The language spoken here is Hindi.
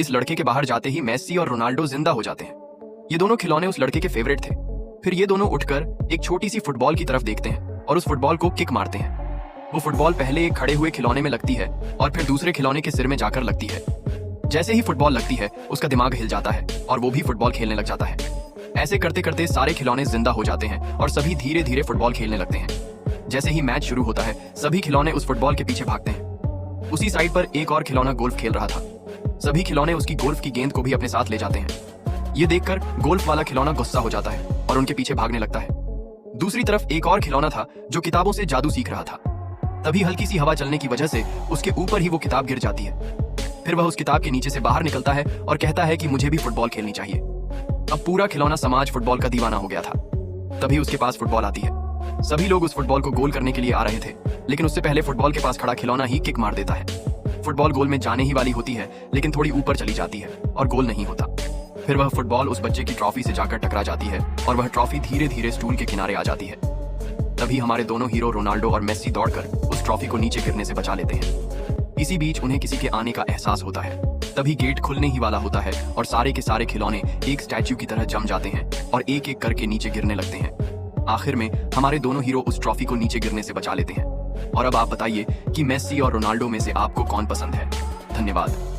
इस लड़के के बाहर जाते ही मेसी और रोनाल्डो जिंदा हो जाते हैं। ये दोनों खिलौने उस लड़के के फेवरेट थे। फिर ये दोनों उठकर एक छोटी सी फुटबॉल की तरफ देखते हैं और उस फुटबॉल को किक मारते हैं। वो फुटबॉल पहले एक खड़े हुए खिलौने में लगती है और फिर दूसरे खिलौने के सिर में जाकर लगती है। जैसे ही फुटबॉल लगती है उसका दिमाग हिल जाता है और वो भी फुटबॉल खेलने लग जाता है। ऐसे करते करते सारे खिलौने जिंदा हो जाते हैं और सभी धीरे धीरे फुटबॉल खेलने लगते हैं। जैसे ही मैच शुरू होता है सभी खिलौने उस फुटबॉल के पीछे भागते हैं। उसी साइड पर एक और खिलौना गोल्फ खेल रहा था। सभी खिलौने उसकी गोल्फ की गेंद को भी अपने साथ ले जाते हैं। ये देखकर गोल्फ वाला खिलौना गुस्सा हो जाता है और उनके पीछे भागने लगता है। दूसरी तरफ एक और खिलौना था जो किताबों से जादू सीख रहा था। तभी हल्की सी हवा चलने की वजह से उसके ऊपर ही वो किताब गिर जाती है। फिर वह उस किताब के नीचे से बाहर निकलता है और कहता है कि मुझे भी फुटबॉल खेलनी चाहिए। अब पूरा खिलौना समाज फुटबॉल का दीवाना हो गया था। तभी उसके पास फुटबॉल आती है। सभी लोग उस फुटबॉल को गोल करने के लिए आ रहे थे, लेकिन उससे पहले फुटबॉल के पास खड़ा खिलौना ही किक मार देता है। फुटबॉल गोल में जाने ही वाली होती है, लेकिन थोड़ी ऊपर चली जाती है और गोल नहीं होता। फिर वह फुटबॉल उस बच्चे की ट्रॉफी से जाकर टकरा जाती है और वह ट्रॉफी धीरे धीरे स्टूल के किनारे आ जाती है। तभी हमारे दोनों हीरो रोनाल्डो और मेसी दौड़कर उस ट्रॉफी को नीचे गिरने से बचा लेते हैं। इसी बीच उन्हें किसी के आने का एहसास होता है। तभी गेट खुलने ही वाला होता है और सारे के सारे खिलौने एक स्टैच्यू की तरह जम जाते हैं और एक एक करके नीचे गिरने लगते हैं। आखिर में हमारे दोनों हीरो उस ट्रॉफी को नीचे गिरने से बचा लेते हैं। और अब आप बताइए कि मेसी और रोनाल्डो में से आपको कौन पसंद है। धन्यवाद।